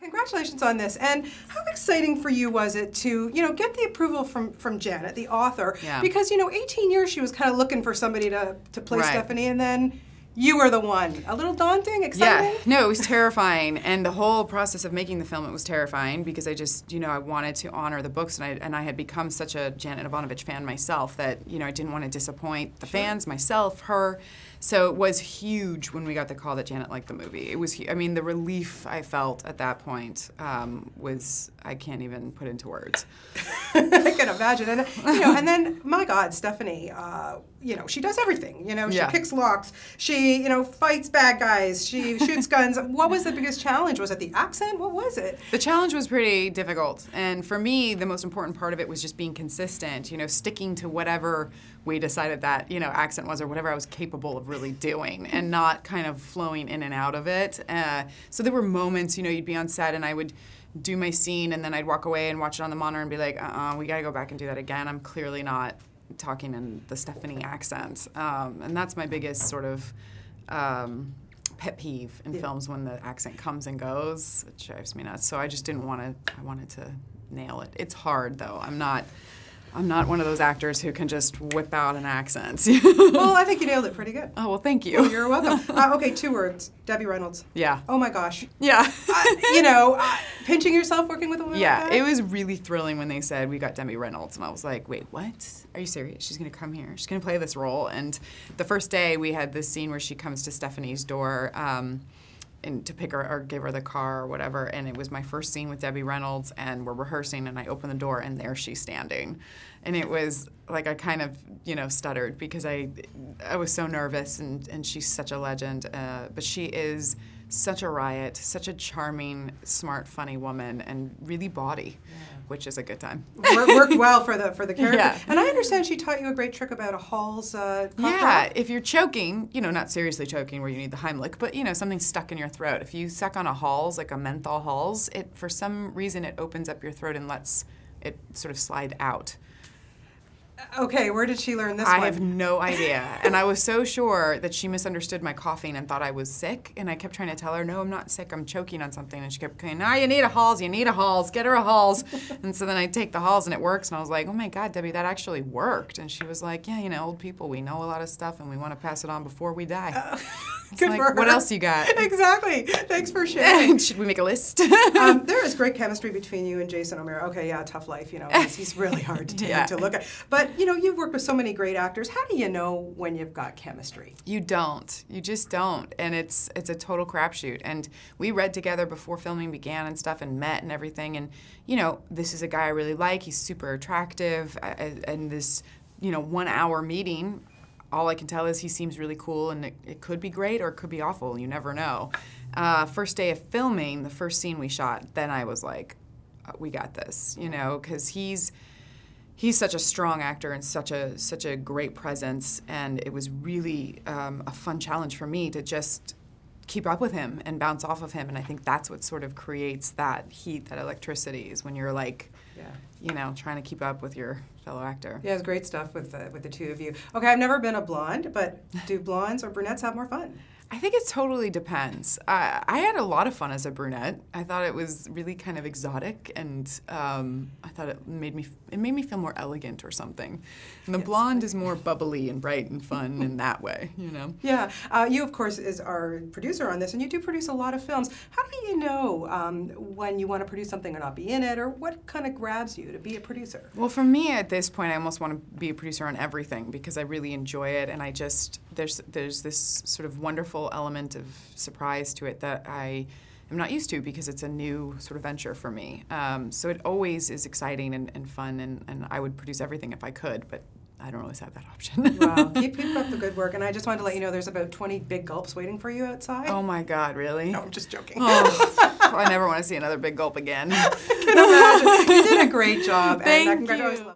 Congratulations on this. And how exciting for you was it to, get the approval from Janet, the author? Yeah. Because, 18 years she was kind of looking for somebody to play Right. Stephanie, and then you were the one. A little daunting, exciting? Yeah, no, it was terrifying, and the whole process of making the film, it was terrifying because I just, I wanted to honor the books, and I had become such a Janet Evanovich fan myself that, I didn't want to disappoint the fans, myself, her. So it was huge when we got the call that Janet liked the movie. It was, the relief I felt at that point was, I can't even put into words. I can imagine. And, and then, my God, Stephanie, she does everything. She picks locks. She, fights bad guys. She shoots guns. What was the biggest challenge? Was it the accent? What was it? The challenge was pretty difficult. And for me, the most important part of it was just being consistent, sticking to whatever we decided that, accent was or whatever I was capable of really doing and not kind of flowing in and out of it. So there were moments, you'd be on set and I would do my scene and then I'd walk away and watch it on the monitor and be like, we gotta go back and do that again. I'm clearly not talking in the Stephanie accent. And that's my biggest sort of pet peeve in films when the accent comes and goes. It drives me nuts. So I just didn't want to, I wanted to nail it. It's hard though. I'm not one of those actors who can just whip out an accent. Well, I think you nailed it pretty good. Oh, well, thank you. Well, you're welcome. Okay, 2 words. Debbie Reynolds. Yeah. Oh my gosh. Yeah. Pinching yourself working with a woman like that? It was really thrilling when they said, we got Debbie Reynolds. And I was like, wait, what? Are you serious? She's going to come here. She's going to play this role. And the first day, we had this scene where she comes to Stephanie's door and to pick her or give her the car or whatever, and it was my first scene with Debbie Reynolds, and we're rehearsing, and I open the door, and there she's standing. And it was like I kind of, stuttered because I was so nervous, and she's such a legend. But she is such a riot, such a charming, smart, funny woman, and really bawdy, which is a good time. Worked well for the character. Yeah. And I understand she taught you a great trick about a Hall's cocktail. Yeah, if you're choking, not seriously choking where you need the Heimlich, but something's stuck in your throat. If you suck on a Hall's, like a menthol Hall's, for some reason it opens up your throat and lets it sort of slide out. Okay, where did she learn this one? I have no idea. And I was so sure that she misunderstood my coughing and thought I was sick. And I kept trying to tell her, no, I'm not sick. I'm choking on something. And she kept saying, no, you need a Halls. You need a Halls. Get her a Halls. And so then I'd take the Halls and it works. And I was like, oh my God, Debbie, that actually worked. And she was like, yeah, old people, we know a lot of stuff and we want to pass it on before we die. Good like, for her. What else you got? Exactly. Thanks for sharing. Should we make a list? There is great chemistry between you and Jason O'Meara. Okay, yeah, tough life, he's really hard to look at. But, you've worked with so many great actors. How do you know when you've got chemistry? You don't. You just don't. And it's a total crapshoot. And we read together before filming began and stuff and met and everything. And, this is a guy I really like. He's super attractive. And this, 1 hour meeting, all I can tell is he seems really cool, and it could be great or it could be awful. You never know. First day of filming, the first scene we shot, then I was like, we got this, because he's such a strong actor and such a great presence, and it was really a fun challenge for me to just keep up with him and bounce off of him, and I think that's what sort of creates that heat, that electricity, is when you're like, trying to keep up with your fellow actor. Yeah, it's great stuff with the two of you. Okay, I've never been a blonde, but do blondes or brunettes have more fun? I think it totally depends. I had a lot of fun as a brunette. I thought it was really kind of exotic, and I thought it made me feel more elegant or something. And the blonde is more bubbly and bright and fun in that way, Yeah. You, of course, is our producer on this, and you do produce a lot of films. How do you know when you want to produce something or not be in it, or what kind of grabs you to be a producer? Well, for me at this point, I almost want to be a producer on everything because I really enjoy it, and there's this sort of wonderful element of surprise to it that I am not used to because it's a new sort of venture for me. So it always is exciting and fun, and I would produce everything if I could, but I don't always have that option. Wow, keep up the good work. And I just wanted to let you know there's about 20 big gulps waiting for you outside. Oh my God, really? No, I'm just joking. Oh, I never want to see another big gulp again. I can imagine. You did a great job. Thank and congratulations. you.